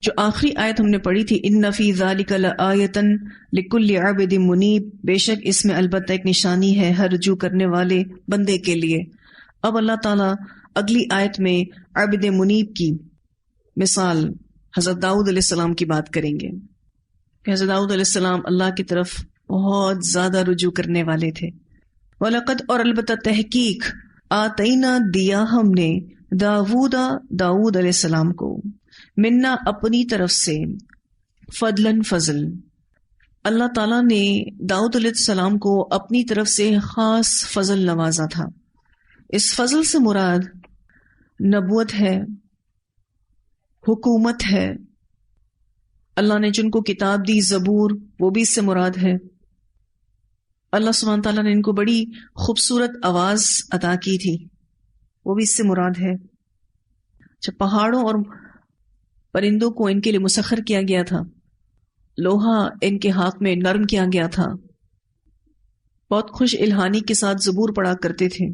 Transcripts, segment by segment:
جو آخری آیت ہم نے پڑھی تھی، ان فی ذالک لآیۃ لکل عابد منیب، بے شک اس میں البتہ ایک نشانی ہے ہر رجوع کرنے والے بندے کے لیے۔ اب اللہ تعالیٰ اگلی آیت میں عابد منیب کی مثال حضرت داؤد علیہ السلام کی بات کریں گے کہ حضرت داؤد علیہ السلام اللہ کی طرف بہت زیادہ رجوع کرنے والے تھے۔ وَلَقَدْ، اور البتہ تحقیق، آتینا دیا ہم نے داود علیہ السلام کو، منا اپنی طرف سے، فضلاً فضل، اللہ تعالیٰ نے داؤد علیہ السلام کو اپنی طرف سے خاص فضل نوازا تھا۔ اس فضل سے مراد نبوت ہے، حکومت ہے، اللہ نے جن کو کتاب دی زبور، وہ بھی اس سے مراد ہے۔ اللہ سبحانہ تعالیٰ نے ان کو بڑی خوبصورت آواز عطا کی تھی، وہ بھی اس سے مراد ہے۔ جب پہاڑوں اور پرندوں کو ان کے لیے مسخر کیا گیا تھا، لوہا ان کے ہاتھ میں نرم کیا گیا تھا، بہت خوش الہانی کے ساتھ زبور پڑھا کرتے تھے۔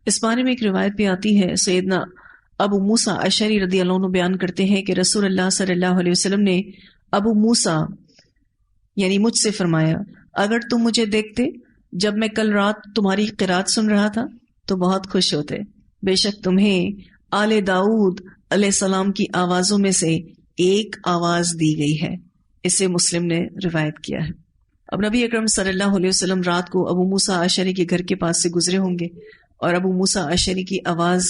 اس بارے میں ایک روایت بھی آتی ہے، سیدنا ابو موسیٰ اشعری رضی اللہ عنہ بیان کرتے ہیں کہ رسول اللہ صلی اللہ علیہ وسلم نے ابو موسیٰ یعنی مجھ سے فرمایا، اگر تم مجھے دیکھتے جب میں کل رات تمہاری قرات سن رہا تھا تو بہت خوش ہوتے، بے شک تمہیں آل داؤد علیہ السلام کی آوازوں میں سے ایک آواز دی گئی ہے۔ اسے مسلم نے روایت کیا ہے۔ اب نبی اکرم صلی اللہ علیہ وسلم رات کو ابو موسیٰ اشعری کے گھر کے پاس سے گزرے ہوں گے اور ابو موسیٰ اشعری کی آواز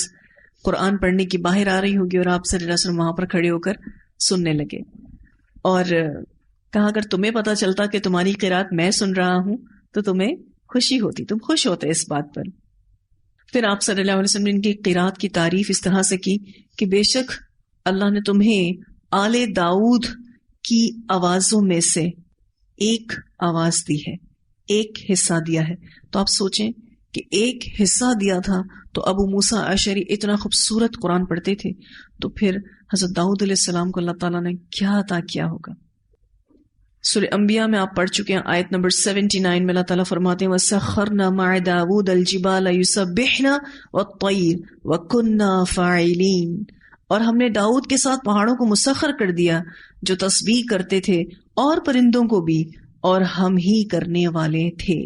قرآن پڑھنے کی باہر آ رہی ہوگی اور آپ صلی اللہ علیہ وسلم وہاں پر کھڑے ہو کر سننے لگے، اور کہا اگر تمہیں پتا چلتا کہ تمہاری قرات میں سن رہا ہوں تو تمہیں خوشی ہوتی، تم خوش ہوتے اس بات پر۔ پھر آپ صلی اللہ علیہ وسلم نے ان کی قرات کی تعریف اس طرح سے کی کہ بے شک اللہ نے تمہیں آل داؤد کی آوازوں میں سے ایک آواز دی ہے، ایک حصہ دیا ہے۔ تو آپ سوچیں کہ ایک حصہ دیا تھا تو ابو موسیٰ اشعری اتنا خوبصورت قرآن پڑھتے تھے، تو پھر حضرت داؤد علیہ السلام کو اللہ تعالیٰ نے کیا عطا کیا ہوگا۔ سورہ انبیاء میں آپ پڑھ چکے ہیں، آیت نمبر 79 میں اللہ تعالیٰ فرماتے ہیں وَسَخَّرْنَا مَعَ دَاوُودَ الْجِبَالَ يُسَبِّحْنَا وَالطَّيْرَ وَكُنَّا فَاعِلِينَ، اور ہم نے داؤد کے ساتھ پہاڑوں کو مسخر کر دیا جو تسبیح کرتے تھے، اور پرندوں کو بھی، اور ہم ہی کرنے والے تھے۔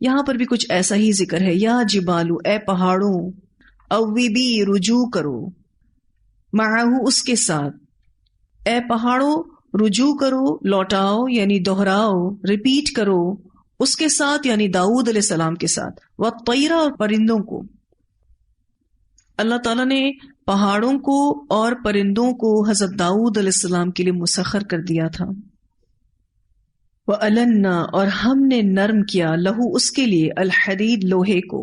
یہاں پر بھی کچھ ایسا ہی ذکر ہے، یا جبالو، اے پہاڑوں، اوبی، رجوع کرو، معہو، اس کے ساتھ، اے پہاڑوں رجوع کرو، لوٹاؤ یعنی دہراؤ، ریپیٹ کرو اس کے ساتھ یعنی داؤد علیہ السلام کے ساتھ، والطیر، اور پرندوں کو۔ اللہ تعالیٰ نے پہاڑوں کو اور پرندوں کو حضرت داؤد علیہ السلام کے لیے مسخر کر دیا تھا۔ وَأَلَنَّا، اور ہم نے نرم کیا، لہو، اس کے لیے، الحدید، لوہے کو۔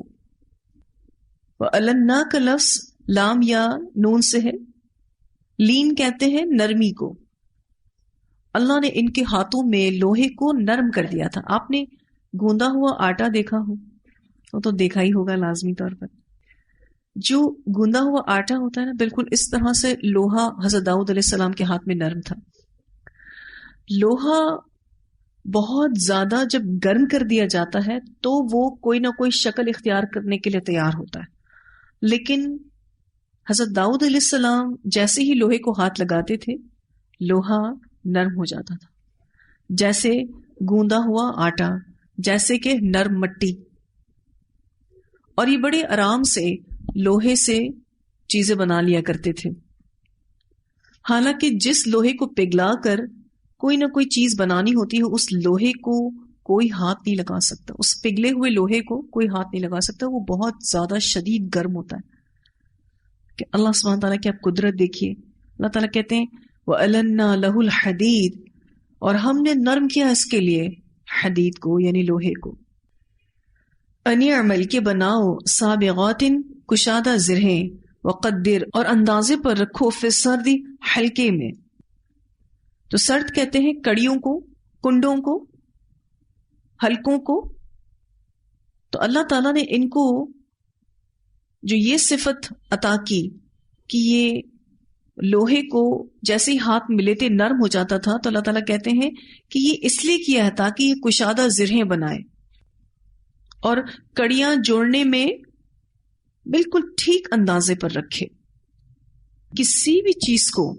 وَأَلَنَّا کا لفظ لام یا نون سے ہے، لین کہتے ہیں نرمی کو۔ اللہ نے ان کے ہاتھوں میں لوہے کو نرم کر دیا تھا۔ آپ نے گوندا ہوا آٹا دیکھا ہو، وہ تو دیکھا ہی ہوگا لازمی طور پر، جو گوندا ہوا آٹا ہوتا ہے نا، بالکل اس طرح سے لوہا حضرت داؤد علیہ السلام کے ہاتھ میں نرم تھا۔ لوہا بہت زیادہ جب گرم کر دیا جاتا ہے تو وہ کوئی نہ کوئی شکل اختیار کرنے کے لیے تیار ہوتا ہے، لیکن حضرت داؤد علیہ السلام جیسے ہی لوہے کو ہاتھ لگاتے تھے لوہا نرم ہو جاتا تھا، جیسے گوندا ہوا آٹا، جیسے کہ نرم مٹی، اور یہ بڑے آرام سے لوہے سے چیزیں بنا لیا کرتے تھے۔ حالانکہ جس لوہے کو پگھلا کر کوئی نہ کوئی چیز بنانی ہوتی ہے، اس لوہے کو کوئی ہاتھ نہیں لگا سکتا، اس پگھلے ہوئے لوہے کو کوئی ہاتھ نہیں لگا سکتا، وہ بہت زیادہ شدید گرم ہوتا ہے۔ کہ اللہ سبحانہ تعالیٰ کی آپ قدرت دیکھیے، اللہ تعالیٰ کہتے ہیں وَأَلَنَّا لَهُ الْحَدِيدَ، اور ہم نے نرم کیا اس کے لیے حدید کو یعنی لوہے کو۔ اَنِ عمل، کے بناؤ، سابغات، کشادہ زرہیں، وقدر، اور اندازے پر رکھو، فی السرد، حلقے میں۔ تو سرد کہتے ہیں کڑیوں کو، کنڈوں کو، حلقوں کو۔ تو اللہ تعالیٰ نے ان کو جو یہ صفت عطا کی کہ یہ لوہے کو جیسے ہی ہاتھ ملے تھے نرم ہو جاتا تھا، تو اللہ تعالیٰ کہتے ہیں کہ یہ اس لیے کیا ہے تاکہ یہ کشادہ زرہیں بنائے اور کڑیاں جوڑنے میں بالکل ٹھیک اندازے پر رکھے۔ کسی بھی چیز کو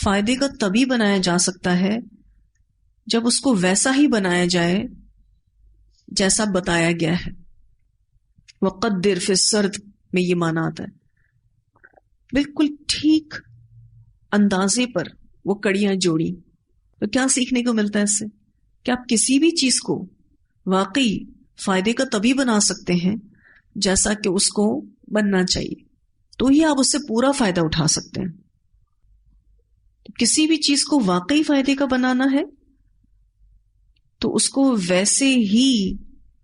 فائدے کا تبھی بنایا جا سکتا ہے جب اس کو ویسا ہی بنایا جائے جیسا بتایا گیا ہے. وقدر فی السرد میں یہ معنی آتا ہے بالکل ٹھیک اندازے پر وہ کڑیاں جوڑی. تو کیا سیکھنے کو ملتا ہے اس سے؟ کہ آپ کسی بھی چیز کو واقعی فائدے کا تبھی بنا سکتے ہیں جیسا کہ اس کو بننا چاہیے، تو ہی آپ اس سے پورا فائدہ اٹھا سکتے ہیں. کسی بھی چیز کو واقعی فائدے کا بنانا ہے تو اس کو ویسے ہی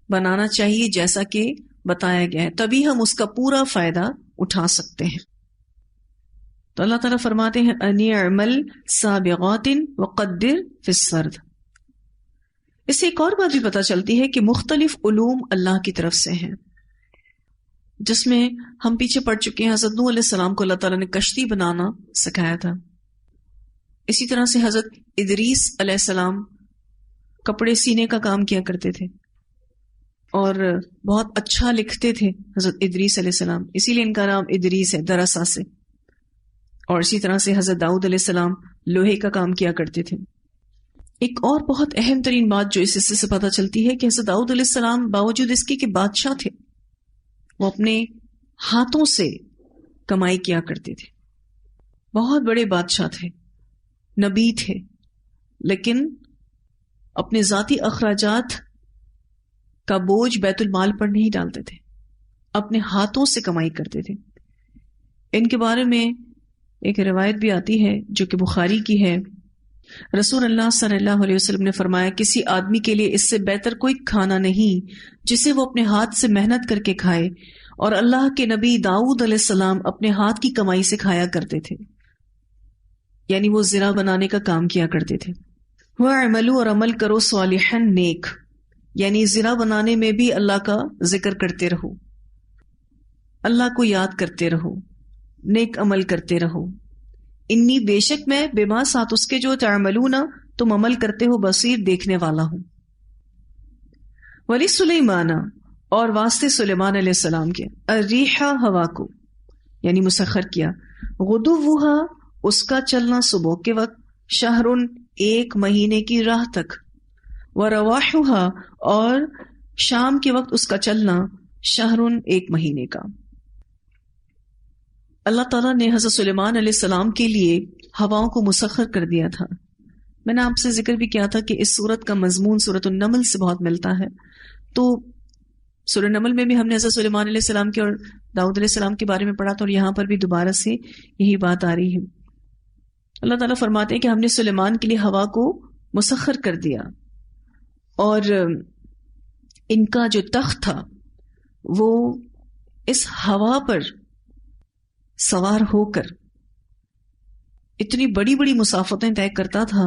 بنانا چاہیے جیسا کہ بتایا گیا ہے، تبھی ہم اس کا پورا فائدہ اٹھا سکتے ہیں. تو اللہ تعالیٰ فرماتے ہیں ان اعمل سابغات وقدر فی السرد. اس سے ایک اور بات بھی پتہ چلتی ہے کہ مختلف علوم اللہ کی طرف سے ہیں، جس میں ہم پیچھے پڑ چکے ہیں حضرت نوح علیہ السلام کو اللہ تعالیٰ نے کشتی بنانا سکھایا تھا. اسی طرح سے حضرت ادریس علیہ السلام کپڑے سینے کا کام کیا کرتے تھے اور بہت اچھا لکھتے تھے حضرت ادریس علیہ السلام، اسی لیے ان کا نام ادریس ہے دراسا سے. اور اسی طرح سے حضرت داؤد علیہ السلام لوہے کا کام کیا کرتے تھے. ایک اور بہت اہم ترین بات جو اس حصے سے پتہ چلتی ہے کہ حضرت داؤد علیہ السلام باوجود اس کے کہ بادشاہ تھے، وہ اپنے ہاتھوں سے کمائی کیا کرتے تھے. بہت بڑے بادشاہ تھے، نبی تھے، لیکن اپنے ذاتی اخراجات کا بوجھ بیت المال پر نہیں ڈالتے تھے، اپنے ہاتھوں سے کمائی کرتے تھے. ان کے بارے میں ایک روایت بھی آتی ہے جو کہ بخاری کی ہے. رسول اللہ صلی اللہ علیہ وسلم نے فرمایا کسی آدمی کے لیے اس سے بہتر کوئی کھانا نہیں جسے وہ اپنے ہاتھ سے محنت کر کے کھائے، اور اللہ کے نبی داؤد علیہ السلام اپنے ہاتھ کی کمائی سے کھایا کرتے تھے، یعنی وہ زرہ بنانے کا کام کیا کرتے تھے. وَاعْمَلُوا، اور عمل کرو، صالحاً نیک، یعنی زرہ بنانے میں بھی اللہ کا ذکر کرتے رہو، اللہ کو یاد کرتے رہو، نیک عمل کرتے رہو. انی، بے شک میں، بما ساتھ اس کے جو تعملون تم عمل کرتے ہو، بصیر، دیکھنے والا ہوں. ولی سلیمان، اور واسطے سلیمان علیہ السلام کے، الریحہ، ہوا کو، یعنی مسخر کیا، غدوہا، اس کا چلنا صبح کے وقت، شہرن، ایک مہینے کی راہ تک، ورواحہا، اور شام کے وقت اس کا چلنا، شہرن، ایک مہینے کا. اللہ تعالیٰ نے حضرت سلیمان علیہ السلام کے لیے ہواؤں کو مسخر کر دیا تھا. میں نے آپ سے ذکر بھی کیا تھا کہ اس سورت کا مضمون سورت النمل سے بہت ملتا ہے. تو سورۃ النمل میں بھی ہم نے حضرت سلیمان علیہ السلام کے اور داؤد علیہ السلام کے بارے میں پڑھا تھا، اور یہاں پر بھی دوبارہ سے یہی بات آ رہی ہے. اللہ تعالیٰ فرماتے ہیں کہ ہم نے سلیمان کے لیے ہوا کو مسخر کر دیا، اور ان کا جو تخت تھا وہ اس ہوا پر سوار ہو کر اتنی بڑی بڑی مسافتیں طے کرتا تھا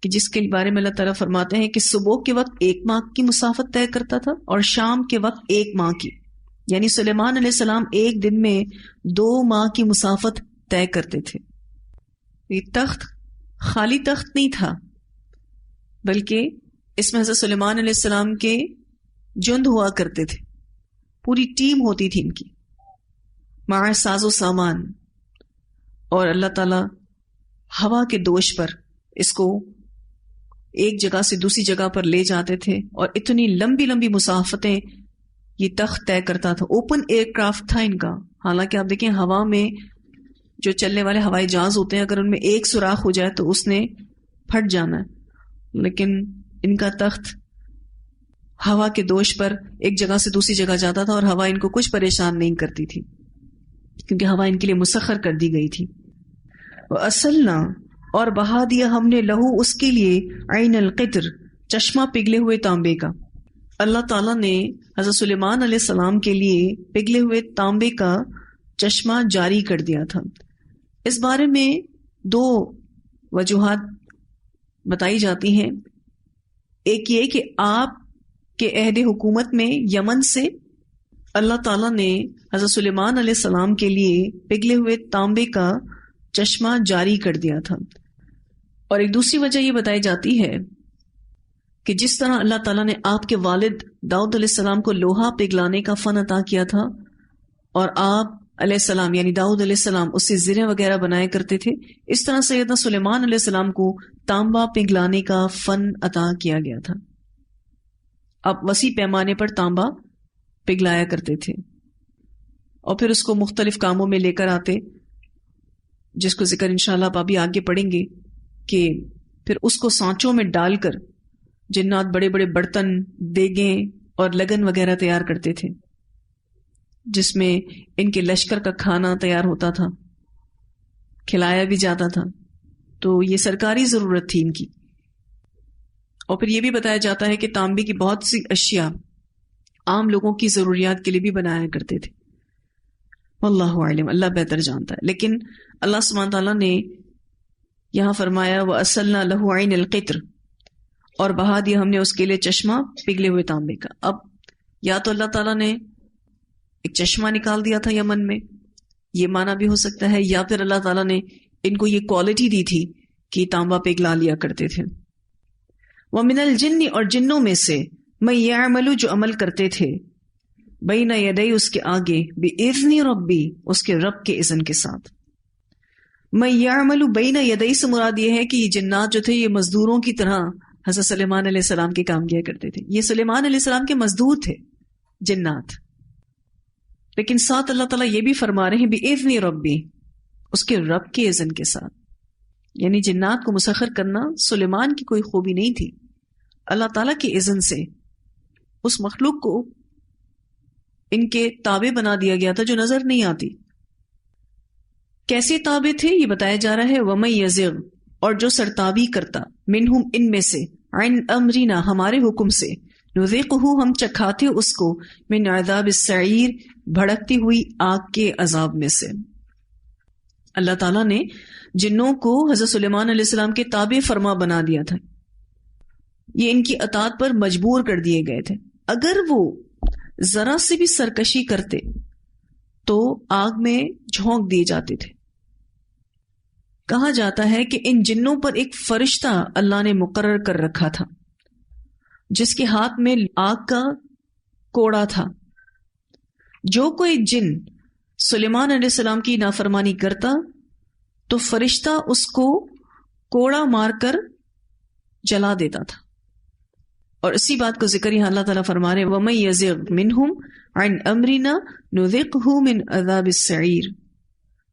کہ جس کے بارے میں اللہ تعالیٰ فرماتے ہیں کہ صبح کے وقت 1 ماہ کی مسافت طے کرتا تھا اور شام کے وقت 1 ماہ کی، یعنی سلیمان علیہ السلام ایک دن میں 2 ماہ کی مسافت طے کرتے تھے. یہ تخت خالی تخت نہیں تھا، بلکہ اس میں حضرت سلیمان علیہ السلام کے جند ہوا کرتے تھے، پوری ٹیم ہوتی تھی ان کی، مع ساز و سامان. اور اللہ تعالی ہوا کے دوش پر اس کو ایک جگہ سے دوسری جگہ پر لے جاتے تھے، اور اتنی لمبی لمبی مسافتیں یہ تخت طے کرتا تھا. اوپن ایئر کرافٹ تھا ان کا. حالانکہ آپ دیکھیں ہوا میں جو چلنے والے ہوائی جہاز ہوتے ہیں، اگر ان میں ایک سوراخ ہو جائے تو اس نے پھٹ جانا ہے، لیکن ان کا تخت ہوا کے دوش پر ایک جگہ سے دوسری جگہ جاتا تھا، اور ہوا ان کو کچھ پریشان نہیں کرتی تھی کیونکہ ہوا ان کے لیے مسخر کر دی گئی تھی. وَأَسَلْنَا، اور بہا دیا ہم نے، لہو اس کے لیے، عین القطر، چشمہ پگھلے ہوئے تانبے کا. اللہ تعالیٰ نے حضرت سلیمان علیہ السلام کے لیے پگھلے ہوئے تانبے کا چشمہ جاری کر دیا تھا. اس بارے میں 2 وجوہات بتائی جاتی ہیں. ایک یہ کہ آپ کے عہد حکومت میں یمن سے اللہ تعالیٰ نے حضرت سلیمان علیہ السلام کے لیے پگھلے ہوئے تانبے کا چشمہ جاری کر دیا تھا. اور ایک دوسری وجہ یہ بتائی جاتی ہے کہ جس طرح اللہ تعالیٰ نے آپ کے والد داؤد علیہ السلام کو لوہا پگھلانے کا فن عطا کیا تھا، اور آپ علیہ السلام یعنی داؤد علیہ السلام اس سے زریں وغیرہ بنایا کرتے تھے، اس طرح سیدنا سلیمان علیہ السلام کو تانبا پگھلانے کا فن عطا کیا گیا تھا. اب وسیع پیمانے پر تانبا پگھلایا کرتے تھے اور پھر اس کو مختلف کاموں میں لے کر آتے، جس کو ذکر انشاءاللہ آپ ابھی آگے پڑھیں گے کہ پھر اس کو سانچوں میں ڈال کر جنات بڑے بڑے برتن، دیگیں اور لگن وغیرہ تیار کرتے تھے، جس میں ان کے لشکر کا کھانا تیار ہوتا تھا، کھلایا بھی جاتا تھا. تو یہ سرکاری ضرورت تھی ان کی. اور پھر یہ بھی بتایا جاتا ہے کہ تانبے کی بہت سی اشیاء عام لوگوں کی ضروریات کے لیے بھی بنایا کرتے تھے. واللہ اعلم، اللہ بہتر جانتا ہے. لیکن اللہ سبحانہ تعالیٰ نے یہاں فرمایا وَأَسَلْنَا لَهُ عَيْنَ الْقِطْرِ، اور بہا دیا ہم نے اس کے لیے چشمہ پگھلے ہوئے تانبے کا. اب یا تو اللہ تعالیٰ نے ایک چشمہ نکال دیا تھا یمن میں، یہ معنی بھی ہو سکتا ہے، یا پھر اللہ تعالیٰ نے ان کو یہ کوالٹی دی تھی کہ تانبا پگھلا لیا کرتے تھے. وَمِنَ الْجِنِّ، اور جنوں میں سے مَن يَعْمَلُ، جو عمل کرتے تھے، بَيْنَ يَدَيْ، اس کے آگے، بِإِذْنِ رَبِّ، اس کے رب کے اذن کے ساتھ. مَن يَعْمَلُ بَيْنَ يَدَيْ سے مراد یہ ہے کہ یہ جنات جو تھے یہ مزدوروں کی طرح حضرت سلیمان علیہ السلام کے کام کیا کرتے تھے. یہ سلیمان علیہ السلام کے مزدور تھے جنات. لیکن ساتھ اللہ تعالیٰ یہ بھی فرما رہے ہیں بِإِذْنِ رَبِّ، اس کے رب کے اذن کے ساتھ. یعنی جنات کو مسخر کرنا سلیمان کی کوئی خوبی نہیں تھی، اللہ تعالیٰ کے اذن سے اس مخلوق کو ان کے تابع بنا دیا گیا تھا جو نظر نہیں آتی. کیسے تابع تھے یہ بتایا جا رہا ہے. وَمَن يَزِغْ، اور جو سرتابی کرتا، منہم، ان میں سے، عن امرنا، ہمارے حکم سے، نذیقہ، ہم چکھاتے اس کو، من عذاب السعیر، بھڑکتی ہوئی آگ کے عذاب میں سے. اللہ تعالیٰ نے جنوں کو حضرت سلیمان علیہ السلام کے تابع فرما بنا دیا تھا. یہ ان کی اطاعت پر مجبور کر دیے گئے تھے. اگر وہ ذرا سے بھی سرکشی کرتے تو آگ میں جھونک دیے جاتے تھے. کہا جاتا ہے کہ ان جنوں پر ایک فرشتہ اللہ نے مقرر کر رکھا تھا جس کے ہاتھ میں آگ کا کوڑا تھا. جو کوئی جن سلیمان علیہ السلام کی نافرمانی کرتا تو فرشتہ اس کو کوڑا مار کر جلا دیتا تھا. اور اسی بات کو ذکر یہاں اللہ تعالیٰ فرما رہے وَمَن يَزِغْ مِنْهُمْ عَنْ أَمْرِنَا نُذِقْهُ مِنْ عَذَابِ السَّعِيرِ،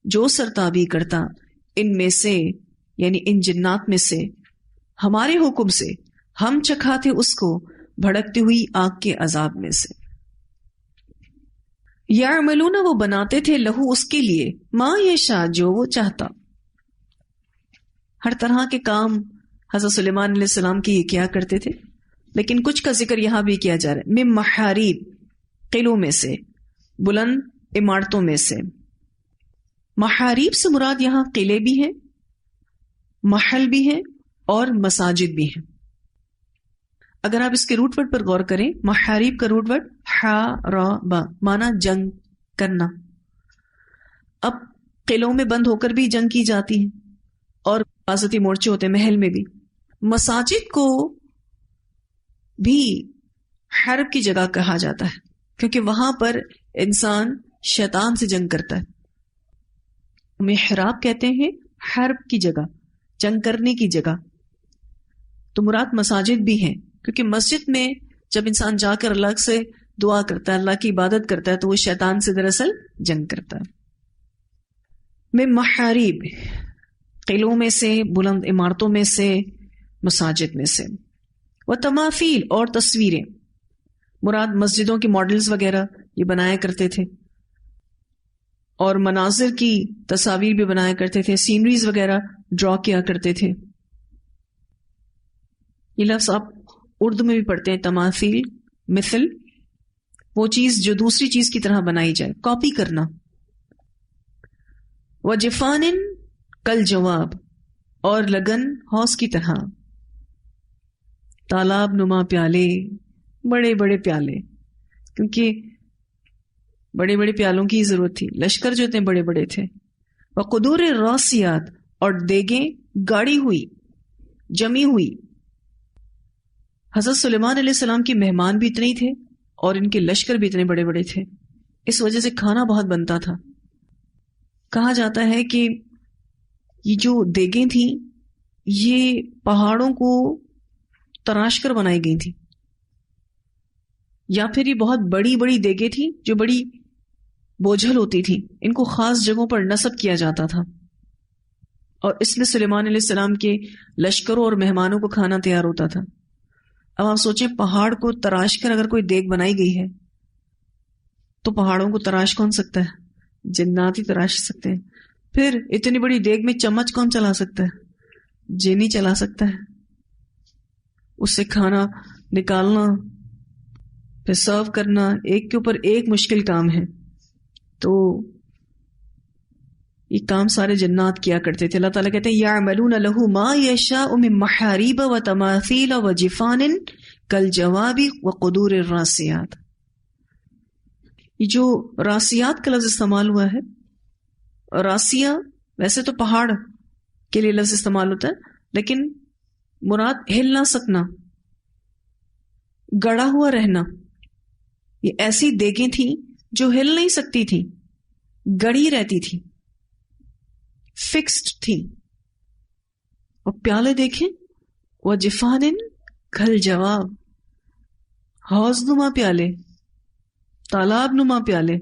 جو سرتابی کرتا ان میں سے، یعنی ان جنات میں سے، ہمارے حکم سے، ہم چکھاتے اس کو بھڑکتی ہوئی آگ کے عذاب میں سے. یعملون، وہ بناتے تھے، لہو، اس کے لیے، ما یشاء، جو وہ چاہتا. ہر طرح کے کام حضرت سلیمان علیہ السلام کی یہ کیا کرتے تھے. لیکن کچھ کا ذکر یہاں بھی کیا جا رہا ہے. من محاریب، قلعوں میں سے، بلند عمارتوں میں سے. محاریب سے مراد یہاں قلعے بھی ہیں، محل بھی ہیں اور مساجد بھی ہیں. اگر آپ اس کے روٹ ورڈ پر غور کریں، محاریب کا روٹ ورڈ حارب، مانا جنگ کرنا. اب قلعوں میں بند ہو کر بھی جنگ کی جاتی ہے اور حفاظتی مورچے ہوتے ہیں محل میں بھی. مساجد کو بھی حرب کی جگہ کہا جاتا ہے کیونکہ وہاں پر انسان شیطان سے جنگ کرتا ہے. محراب کہتے ہیں حرب کی جگہ، جنگ کرنے کی جگہ. تو مراد مساجد بھی ہیں کیونکہ مسجد میں جب انسان جا کر اللہ سے دعا کرتا ہے، اللہ کی عبادت کرتا ہے، تو وہ شیطان سے دراصل جنگ کرتا ہے. میں محاریب، قلعوں میں سے، بلند عمارتوں میں سے، مساجد میں سے. وہ تماثیل، اور تصویریں، مراد مسجدوں کے ماڈلز وغیرہ یہ بنایا کرتے تھے اور مناظر کی تصاویر بھی بنایا کرتے تھے، سینریز وغیرہ ڈرا کیا کرتے تھے. یہ لفظ آپ اردو میں بھی پڑھتے ہیں، تماثیل، مثل، وہ چیز جو دوسری چیز کی طرح بنائی جائے، کاپی کرنا. وجفان، کل جواب، اور لگن حوض کی طرح. تالاب نما پیالے، بڑے بڑے پیالے، کیونکہ بڑے بڑے پیالوں کی ضرورت تھی، لشکر جو اتنے بڑے بڑے تھے. وقدور راسیات، اور دیگیں گاڑی ہوئی، جمی ہوئی. حضرت سلیمان علیہ السلام کے مہمان بھی اتنے ہی تھے اور ان کے لشکر بھی اتنے بڑے بڑے تھے، اس وجہ سے کھانا بہت بنتا تھا. کہا جاتا ہے کہ یہ جو دیگیں تھیں یہ پہاڑوں کو تراش کر بنائی گئی تھی، یا پھر یہ بہت بڑی بڑی دیگیں تھیں جو بڑی بوجھل ہوتی تھی، ان کو خاص جگہوں پر نصب کیا جاتا تھا، اور اس میں سلیمان علیہ السلام کے لشکروں اور مہمانوں کو کھانا تیار ہوتا تھا۔ اب آپ سوچیں پہاڑ کو تراش کر اگر کوئی دیگ بنائی گئی ہے تو پہاڑوں کو تراش کون سکتا ہے؟ جنات ہی تراش سکتے ہیں۔ پھر اتنی بڑی دیگ میں چمچ کون چلا سکتا ہے؟ جن ہی چلا سکتا ہے۔ اس سے کھانا نکالنا پھر سرو کرنا ایک کے اوپر ایک مشکل کام ہے، تو یہ کام سارے جنات کیا کرتے تھے۔ اللہ تعالیٰ کہتے ہیں یعملون لہ ما یشاء من محاریب و تماثیل و جفان کالجواب وقدور الراسیات۔ یہ جو راسیات کا لفظ استعمال ہوا ہے، راسیہ ویسے تو پہاڑ کے لیے لفظ استعمال ہوتا ہے، لیکن مراد ہل نہ سکنا، گڑا ہوا رہنا۔ یہ ایسی دیگیں تھیں جو ہل نہیں سکتی تھی، گڑی رہتی تھی، فکسڈ تھی۔ اور پیالے دیکھیں، وہ جفان کھل جواب، حوض نما پیالے، تالاب نما پیالے۔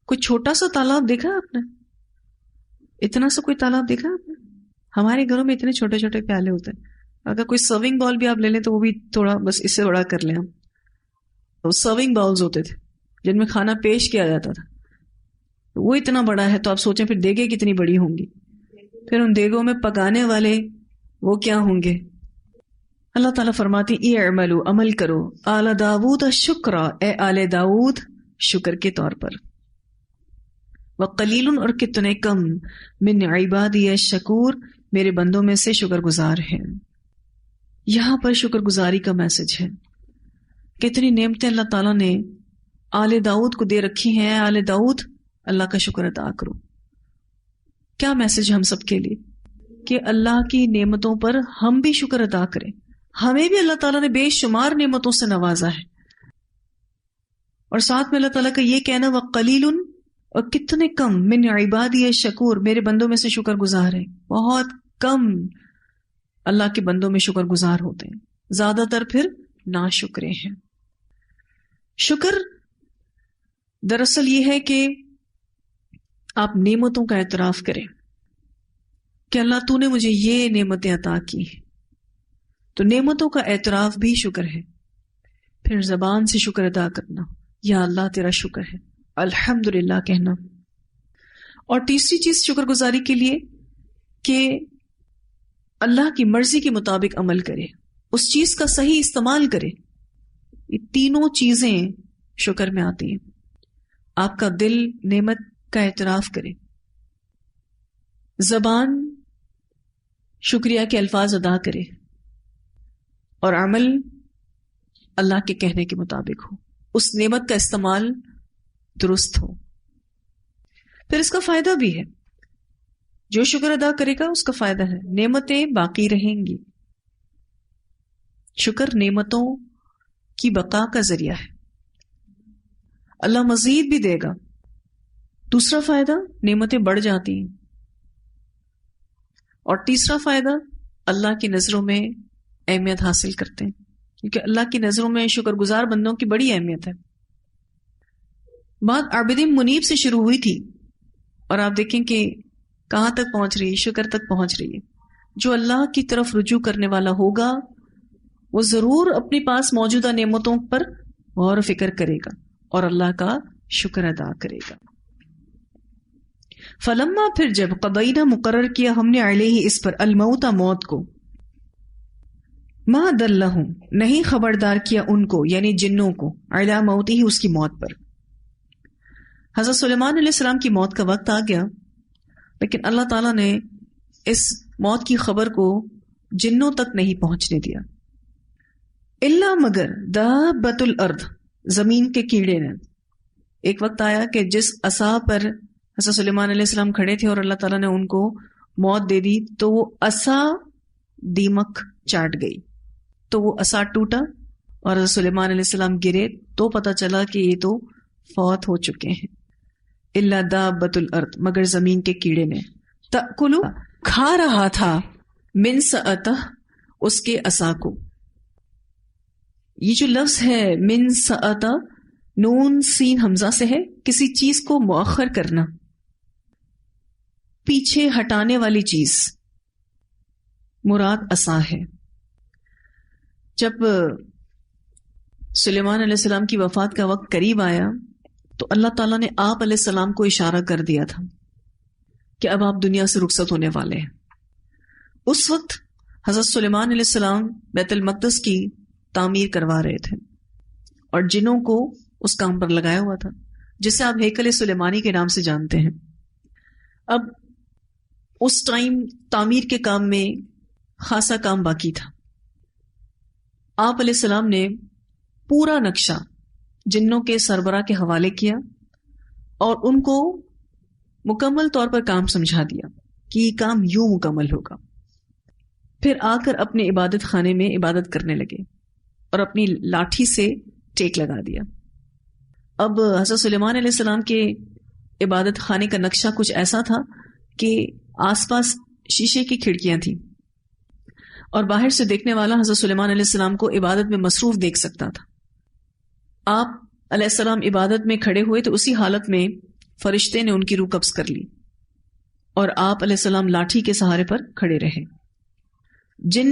کوئی چھوٹا سا تالاب دیکھا آپ نے؟ اتنا سا کوئی تالاب دیکھا آپ نے؟ ہمارے گھروں میں اتنے چھوٹے چھوٹے پیالے ہوتے ہیں، اگر کوئی سرونگ باؤل بھی آپ لے لیں تو وہ بھی تھوڑا بس اس سے بڑا کر لیں ہم۔ وہ سرونگ باؤلز ہوتے تھے جن میں کھانا پیش کیا جاتا تھا، وہ اتنا بڑا ہے تو آپ سوچیں پھر دیگیں کتنی بڑی ہوں گی، پھر ان دیگوں میں پکانے والے وہ کیا ہوں گے۔ اللہ تعالیٰ فرماتے اعملوا، عمل کرو، آل داود شکرا، اے آل داود شکر کے طور پر، وقلیل، اور کتنے کم، من عبادی الشکور، میرے بندوں میں سے شکر گزار ہیں۔ یہاں پر شکر گزاری کا میسج ہے۔ کتنی نعمتیں اللہ تعالیٰ نے آل داؤد کو دے رکھی ہیں۔ آل داؤد اللہ کا شکر ادا کرو۔ کیا میسج ہم سب کے لیے کہ اللہ کی نعمتوں پر ہم بھی شکر ادا کریں۔ ہمیں بھی اللہ تعالیٰ نے بے شمار نعمتوں سے نوازا ہے، اور ساتھ میں اللہ تعالیٰ کا یہ کہنا وقلیل، اور کتنے کم، من عبادی الشکور، میرے بندوں میں سے شکر گزار ہیں۔ بہت کم اللہ کے بندوں میں شکر گزار ہوتے ہیں، زیادہ تر پھر ناشکرے ہیں۔ شکر دراصل یہ ہے کہ آپ نعمتوں کا اعتراف کریں کہ اللہ تو نے مجھے یہ نعمتیں عطا کی، تو نعمتوں کا اعتراف بھی شکر ہے۔ پھر زبان سے شکر ادا کرنا، یا اللہ تیرا شکر ہے، الحمدللہ کہنا۔ اور تیسری چیز شکر گزاری کے لیے کہ اللہ کی مرضی کے مطابق عمل کرے، اس چیز کا صحیح استعمال کرے۔ یہ تینوں چیزیں شکر میں آتی ہیں۔ آپ کا دل نعمت کا اعتراف کرے، زبان شکریہ کے الفاظ ادا کرے، اور عمل اللہ کے کہنے کے مطابق ہو، اس نعمت کا استعمال درست ہو۔ پھر اس کا فائدہ بھی ہے، جو شکر ادا کرے گا اس کا فائدہ ہے، نعمتیں باقی رہیں گی۔ شکر نعمتوں کی بقا کا ذریعہ ہے، اللہ مزید بھی دے گا۔ دوسرا فائدہ، نعمتیں بڑھ جاتی ہیں۔ اور تیسرا فائدہ، اللہ کی نظروں میں اہمیت حاصل کرتے ہیں، کیونکہ اللہ کی نظروں میں شکر گزار بندوں کی بڑی اہمیت ہے۔ بات عابدین منیب سے شروع ہوئی تھی، اور آپ دیکھیں کہ کہاں تک پہنچ رہی ہے، شکر تک پہنچ رہی ہے۔ جو اللہ کی طرف رجوع کرنے والا ہوگا وہ ضرور اپنی پاس موجودہ نعمتوں پر غور و فکر کرے گا اور اللہ کا شکر ادا کرے گا۔ فلما، پھر جب، قضینا مقرر کیا ہم نے علیہ اس پر، الموت موت کو، ما دلہم نہیں خبردار کیا ان کو یعنی جنوں کو، علی موتی ہی اس کی موت پر۔ حضرت سلیمان علیہ السلام کی موت کا وقت آ گیا، لیکن اللہ تعالیٰ نے اس موت کی خبر کو جنوں تک نہیں پہنچنے دیا، الا مگر دابۃ الارض، زمین کے کیڑے نے۔ ایک وقت آیا کہ جس عصا پر حضرت سلیمان علیہ السلام کھڑے تھے اور اللہ تعالیٰ نے ان کو موت دے دی، تو وہ عصا دیمک چاٹ گئی، تو وہ عصا ٹوٹا اور حضرت سلیمان علیہ السلام گرے، تو پتہ چلا کہ یہ تو فوت ہو چکے ہیں۔ الا دابۃ الارض مگر زمین کے کیڑے نے، تأکلو کھا رہا تھا، من سأتہ اس کے عصا کو. یہ جو لفظ ہے من سأتہ، نون سین حمزہ سے ہے، کسی چیز کو مؤخر کرنا، پیچھے ہٹانے والی چیز، مراد عصا ہے. جب سلیمان علیہ السلام کی وفات کا وقت قریب آیا تو اللہ تعالیٰ نے آپ علیہ السلام کو اشارہ کر دیا تھا کہ اب آپ دنیا سے رخصت ہونے والے ہیں. اس وقت حضرت سلیمان علیہ السلام بیت المقدس کی تعمیر کروا رہے تھے اور جنوں کو اس کام پر لگایا ہوا تھا، جسے آپ ہیکل سلیمانی کے نام سے جانتے ہیں. اب اس ٹائم تعمیر کے کام میں خاصا کام باقی تھا. آپ علیہ السلام نے پورا نقشہ جنوں کے سربراہ کے حوالے کیا اور ان کو مکمل طور پر کام سمجھا دیا کہ یہ کام یوں مکمل ہوگا. پھر آ کر اپنے عبادت خانے میں عبادت کرنے لگے اور اپنی لاٹھی سے ٹیک لگا دیا. اب حضرت سلیمان علیہ السلام کے عبادت خانے کا نقشہ کچھ ایسا تھا کہ آس پاس شیشے کی کھڑکیاں تھیں اور باہر سے دیکھنے والا حضرت سلیمان علیہ السلام کو عبادت میں مصروف دیکھ سکتا تھا. آپ علیہ السلام عبادت میں کھڑے ہوئے تو اسی حالت میں فرشتے نے ان کی روح قبض کر لی اور آپ علیہ السلام لاٹھی کے سہارے پر کھڑے رہے. جن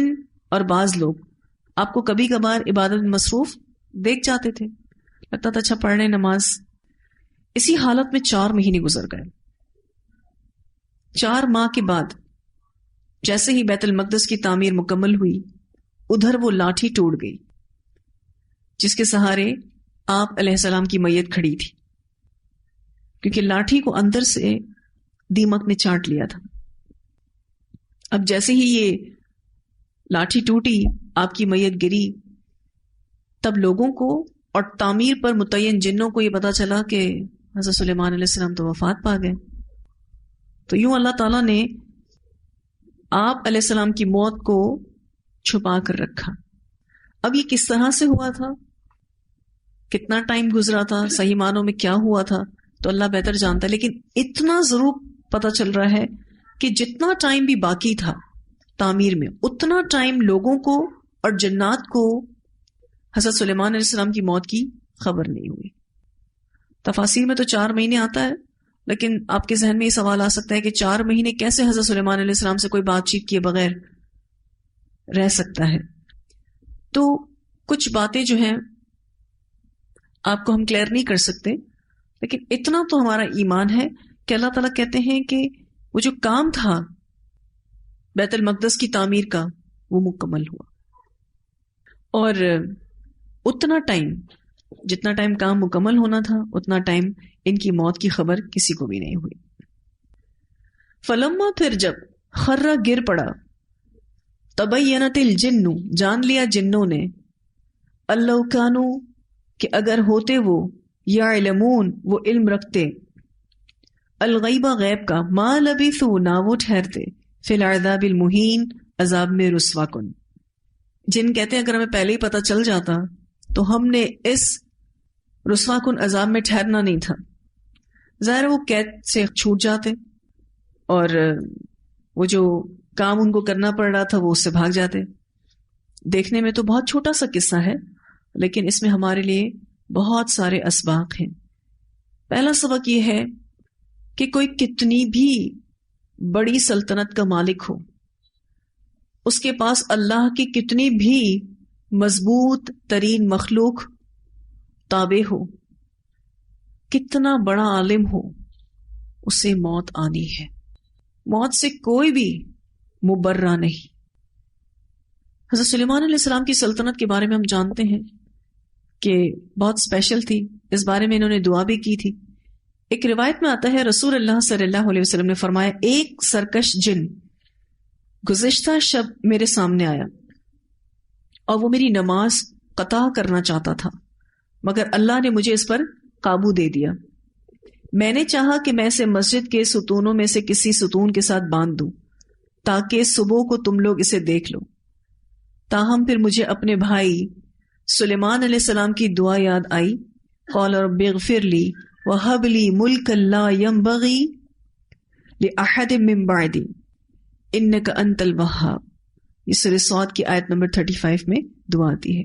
اور بعض لوگ آپ کو کبھی کبھار عبادت میں مصروف دیکھ جاتے تھے، لگتا تھا اچھا پڑھ رہے نماز. اسی حالت میں 4 مہینے گزر گئے. 4 ماہ کے بعد جیسے ہی بیت المقدس کی تعمیر مکمل ہوئی، ادھر وہ لاٹھی ٹوٹ گئی جس کے سہارے آپ علیہ السلام کی میت کھڑی تھی، کیونکہ لاٹھی کو اندر سے دیمک نے چاٹ لیا تھا. اب جیسے ہی یہ لاٹھی ٹوٹی، آپ کی میت گری، تب لوگوں کو اور تعمیر پر متعین جنوں کو یہ پتا چلا کہ حضرت سلیمان علیہ السلام تو وفات پا گئے. تو یوں اللہ تعالیٰ نے آپ علیہ السلام کی موت کو چھپا کر رکھا. اب یہ کس طرح سے ہوا تھا، کتنا ٹائم گزرا تھا، صحیح معنوں میں کیا ہوا تھا، تو اللہ بہتر جانتا ہے. لیکن اتنا ضرور پتا چل رہا ہے کہ جتنا ٹائم بھی باقی تھا تعمیر میں، اتنا ٹائم لوگوں کو اور جنات کو حضرت سلیمان علیہ السلام کی موت کی خبر نہیں ہوئی. تفاسیر میں تو 4 مہینے آتا ہے، لیکن آپ کے ذہن میں یہ سوال آ سکتا ہے کہ 4 مہینے کیسے حضرت سلیمان علیہ السلام سے کوئی بات چیت کیے بغیر رہ سکتا ہے. تو کچھ باتیں جو ہیں آپ کو ہم کلیئر نہیں کر سکتے، لیکن اتنا تو ہمارا ایمان ہے کہ اللہ تعالیٰ کہتے ہیں کہ وہ جو کام تھا بیت المقدس کی تعمیر کا وہ مکمل ہوا، اور اتنا ٹائم، جتنا ٹائم کام مکمل ہونا تھا اتنا ٹائم ان کی موت کی خبر کسی کو بھی نہیں ہوئی. فلما پھر جب خرہ گر پڑا، تبینت الجن جان لیا جنوں نے، اللہ کانو کہ اگر ہوتے وہ، یعلمون وہ علم رکھتے، الغیبہ غیب کا، ما لبثوا نہ وہ ٹھہرتے، فی العذاب المہین عذاب میں رسوا کن. جن کہتے ہیں اگر ہمیں پہلے ہی پتہ چل جاتا تو ہم نے اس رسوا کن عذاب میں ٹھہرنا نہیں تھا. ظاہر وہ قید سے چھوٹ جاتے اور وہ جو کام ان کو کرنا پڑ رہا تھا وہ اس سے بھاگ جاتے. دیکھنے میں تو بہت چھوٹا سا قصہ ہے، لیکن اس میں ہمارے لیے بہت سارے اسباق ہیں. پہلا سبق یہ ہے کہ کوئی کتنی بھی بڑی سلطنت کا مالک ہو، اس کے پاس اللہ کی کتنی بھی مضبوط ترین مخلوق تابع ہو، کتنا بڑا عالم ہو، اسے موت آنی ہے. موت سے کوئی بھی مبرہ نہیں. حضرت سلیمان علیہ السلام کی سلطنت کے بارے میں ہم جانتے ہیں کہ بہت اسپیشل تھی. اس بارے میں انہوں نے دعا بھی کی تھی. ایک روایت میں آتا ہے رسول اللہ صلی اللہ علیہ وسلم نے فرمایا، ایک سرکش جن گزشتہ شب میرے سامنے آیا اور وہ میری نماز قطع کرنا چاہتا تھا، مگر اللہ نے مجھے اس پر قابو دے دیا. میں نے چاہا کہ میں اسے مسجد کے ستونوں میں سے کسی ستون کے ساتھ باندھ دوں تاکہ صبح کو تم لوگ اسے دیکھ لو. تاہم پھر مجھے اپنے بھائی سلیمان علیہ السلام کی دعا یاد آئی، قال رب اغفر لی وَهَبْ لِي مُلْكًا لَا يَنْبَغِي لِأَحَدٍ مِّن بَعْدِي إِنَّكَ أَنْتَ الْوَهَّابُ۔ یہ سورہ صاد کی آیت نمبر 35 میں دعا آتی ہے۔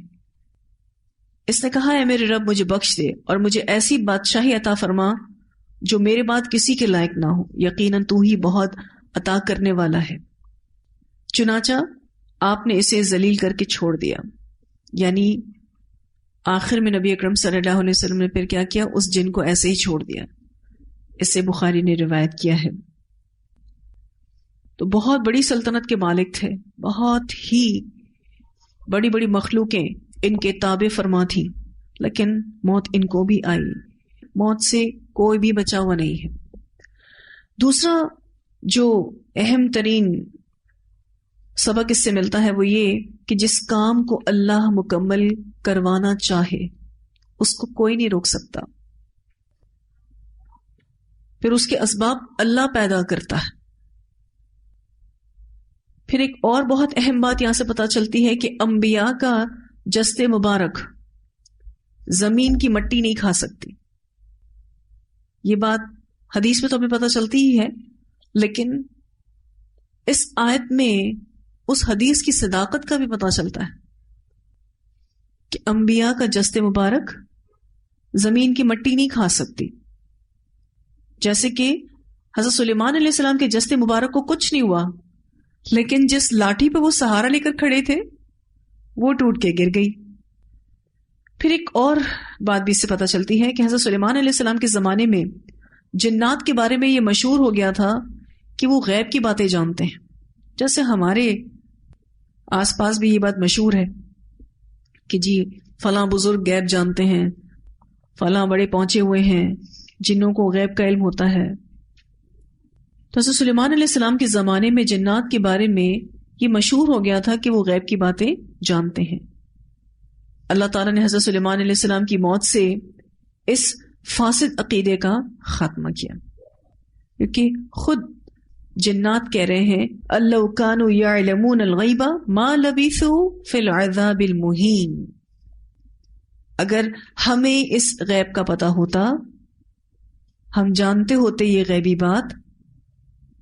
اس نے کہا ہے میرے رب مجھے بخش دے اور مجھے ایسی بادشاہی عطا فرما جو میرے بعد کسی کے لائق نہ ہو، یقیناً تو ہی بہت عطا کرنے والا ہے۔ چنانچہ آپ نے اسے ذلیل کر کے چھوڑ دیا، یعنی آخر میں نبی اکرم صلی اللہ علیہ وسلم نے پھر کیا کیا، اس جن کو ایسے ہی چھوڑ دیا۔ اس سے بخاری نے روایت کیا ہے۔ تو بہت بڑی سلطنت کے مالک تھے، بہت ہی بڑی بڑی مخلوقیں ان کے تابع فرما تھی، لیکن موت ان کو بھی آئی، موت سے کوئی بھی بچا ہوا نہیں ہے۔ دوسرا جو اہم ترین سبق اس سے ملتا ہے وہ یہ کہ جس کام کو اللہ مکمل کروانا چاہے اس کو کوئی نہیں روک سکتا، پھر اس کے اسباب اللہ پیدا کرتا ہے۔ پھر ایک اور بہت اہم بات یہاں سے پتہ چلتی ہے کہ انبیاء کا جسد مبارک زمین کی مٹی نہیں کھا سکتی۔ یہ بات حدیث میں تو ہمیں پتہ چلتی ہی ہے، لیکن اس آیت میں اس حدیث کی صداقت کا بھی پتہ چلتا ہے کہ انبیاء کا جسد مبارک زمین کی مٹی نہیں کھا سکتی۔ جیسے کہ حضرت سلیمان علیہ السلام کے جسد مبارک کو کچھ نہیں ہوا، لیکن جس لاٹھی پہ وہ سہارا لے کر کھڑے تھے وہ ٹوٹ کے گر گئی۔ پھر ایک اور بات بھی اس سے پتہ چلتی ہے کہ حضرت سلیمان علیہ السلام کے زمانے میں جنات کے بارے میں یہ مشہور ہو گیا تھا کہ وہ غیب کی باتیں جانتے ہیں، جیسے ہمارے آس پاس بھی یہ بات مشہور ہے کہ جی فلاں بزرگ غیب جانتے ہیں، فلاں بڑے پہنچے ہوئے ہیں، جنوں کو غیب کا علم ہوتا ہے۔ تو حضرت سلیمان علیہ السلام کے زمانے میں جنات کے بارے میں یہ مشہور ہو گیا تھا کہ وہ غیب کی باتیں جانتے ہیں۔ اللہ تعالیٰ نے حضرت سلیمان علیہ السلام کی موت سے اس فاسد عقیدے کا خاتمہ کیا، کیونکہ خود جنات کہہ رہے ہیں اللہ کانوا یعلمون الغیب ما لبثوا فی العذاب المہین، اگر ہمیں اس غیب کا پتہ ہوتا، ہم جانتے ہوتے یہ غیبی بات،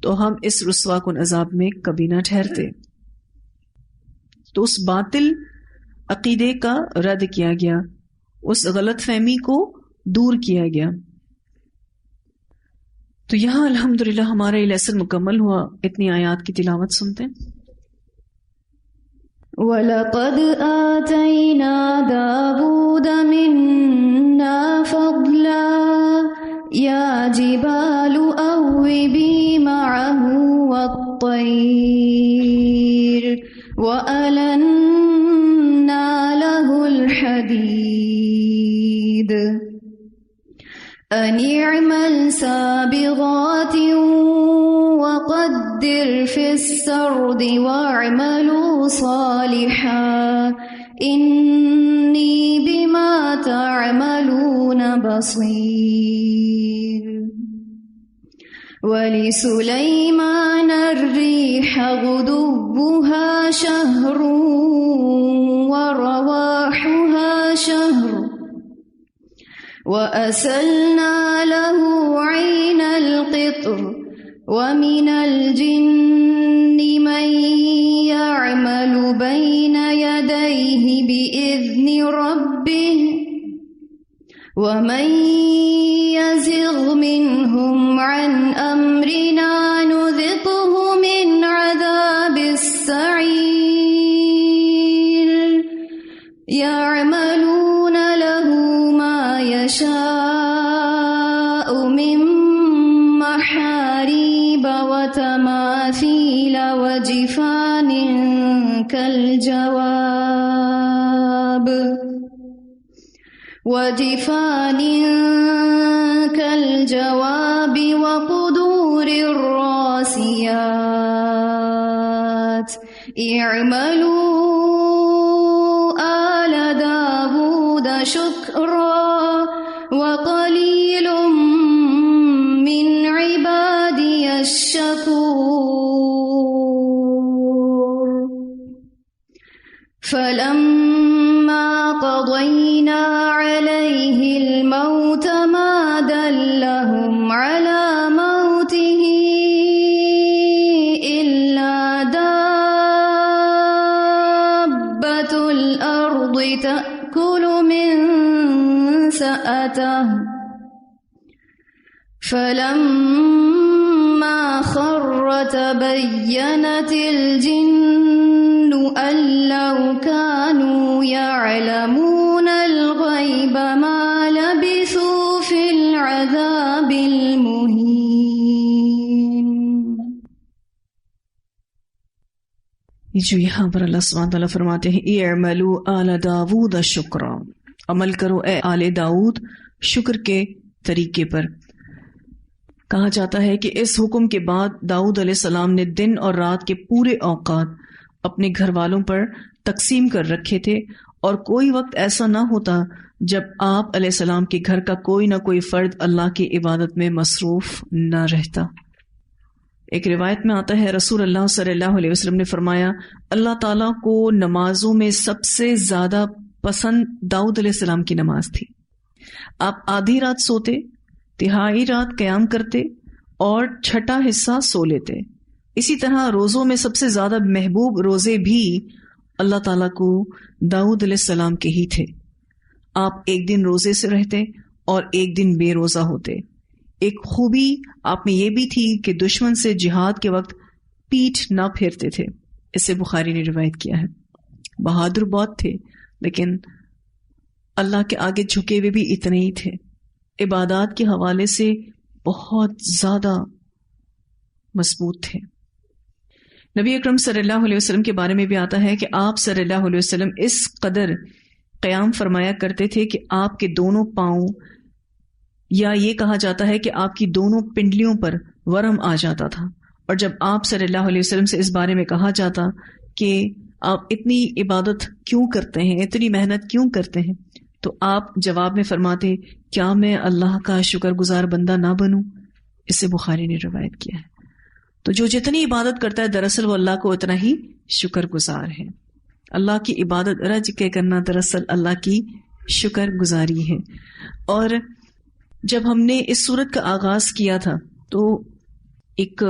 تو ہم اس رسوا کن عذاب میں کبھی نہ ٹھہرتے۔ تو اس باطل عقیدے کا رد کیا گیا، اس غلط فہمی کو دور کیا گیا۔ تو یہاں الحمدللہ ہمارا یہ لیسن مکمل ہوا۔ اتنی آیات کی تلاوت سنتے ہیں۔ وَلَقَدْ آتَيْنَا دَاوُودَ مِنَّا فَضْلًا يَا جِبَالُ أَوِّبِي مَعَهُ وَالطَّيْرَ وَأَلَنَّا لَهُ الْحَدِيدَ أَنِ اعْمَلْ سَابِغَاتٍ وَقَدِّرْ فِي السَّرْدِ وَاعْمَلُوا صَالِحًا إِنِّي بِمَا تَعْمَلُونَ بَصِيرٌ۔ وَلِسُلَيْمَانَ الرِّيحَ غُدُوُّهَا شَهْرٌ وَرَوَاحُهَا شَهْرٌ وَأَسَلْنَا لَهُ عَيْنَ الْقِطْرِ وَمِنَ الْجِنِّ مَن يَعْمَلُ بَيْنَ يَدَيْهِ بِإِذْنِ رَبِّهِ وَمَن يَزِغْ مِنْهُمْ عَنْ أَمْرِنَا نُذِقْهُ مِنْ عَذَابِ السَّعِيرِ يَعْمَلُونَ لَهُ مَا يَشَاءُ مِن مَّحَارِيبَ وَتَمَاثِيلَ وَجِفَانٍ كَالْجَوَابِ وَقُدُورِ الرَّاسِيَاتِ اعْمَلُوا آلَ دَاوُودَ شُكْرًا وَقَلِيلٌ مِّنْ عِبَادِيَ الشَّكُورُ۔ فَلَمَّا قَضَيْنَا عَلَيْهِ الْمَوْتَ مَا دلهم على موته إلا دابة الأرض تأكل من سأته فلما خر تبينت الجن أن لو كانوا يعلمون الغيب ما لبثوا في العذاب المهين. جو یہاں پر اللہ سبحانہ تعالیٰ فرماتے ہیں اعملوا آل داود شکرا، عمل کرو اے آل داؤد شکر کے طریقے پر. کہا جاتا ہے کہ اس حکم کے بعد داؤد علیہ السلام نے دن اور رات کے پورے اوقات اپنے گھر والوں پر تقسیم کر رکھے تھے، اور کوئی وقت ایسا نہ ہوتا جب آپ علیہ السلام کے گھر کا کوئی نہ کوئی فرد اللہ کی عبادت میں مصروف نہ رہتا. ایک روایت میں آتا ہے رسول اللہ صلی اللہ علیہ وسلم نے فرمایا اللہ تعالیٰ کو نمازوں میں سب سے زیادہ پسند داؤد علیہ السلام کی نماز تھی. آپ آدھی رات سوتے، تہائی رات قیام کرتے اور چھٹا حصہ سو لیتے. اسی طرح روزوں میں سب سے زیادہ محبوب روزے بھی اللہ تعالیٰ کو داؤد علیہ السلام کے ہی تھے. آپ ایک دن روزے سے رہتے اور ایک دن بے روزہ ہوتے. ایک خوبی آپ میں یہ بھی تھی کہ دشمن سے جہاد کے وقت پیٹھ نہ پھیرتے تھے. اسے بخاری نے روایت کیا ہے. بہادر بہت تھے لیکن اللہ کے آگے جھکے ہوئے بھی اتنے ہی تھے. عبادات کے حوالے سے بہت زیادہ مضبوط تھے. نبی اکرم صلی اللہ علیہ وسلم کے بارے میں بھی آتا ہے کہ آپ صلی اللہ علیہ وسلم اس قدر قیام فرمایا کرتے تھے کہ آپ کے دونوں پاؤں، یا یہ کہا جاتا ہے کہ آپ کی دونوں پنڈلیوں پر ورم آ جاتا تھا. اور جب آپ صلی اللہ علیہ وسلم سے اس بارے میں کہا جاتا کہ آپ اتنی عبادت کیوں کرتے ہیں، اتنی محنت کیوں کرتے ہیں، تو آپ جواب میں فرماتے کیا میں اللہ کا شکر گزار بندہ نہ بنوں. اسے بخاری نے روایت کیا ہے. تو جو جتنی عبادت کرتا ہے دراصل وہ اللہ کو اتنا ہی شکر گزار ہے. اللہ کی عبادت رج کے کرنا دراصل اللہ کی شکر گزاری ہے. اور جب ہم نے اس سورت کا آغاز کیا تھا تو ایک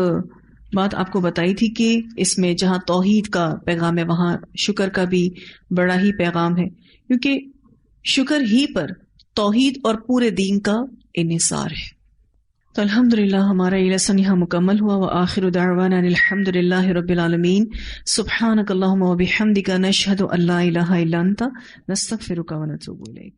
بات آپ کو بتائی تھی کہ اس میں جہاں توحید کا پیغام ہے وہاں شکر کا بھی بڑا ہی پیغام ہے، کیونکہ شکر ہی پر توحید اور پورے دین کا انحصار ہے. تو الحمدللہ ہمارا یہ لیسن یہاں مکمل ہوا. وآخر دعوانا الحمدللہ رب العالمین. سبحانک اللہم وبحمدک نشہد ان لا الہ الا انت نستغفرک ونتوب الیک.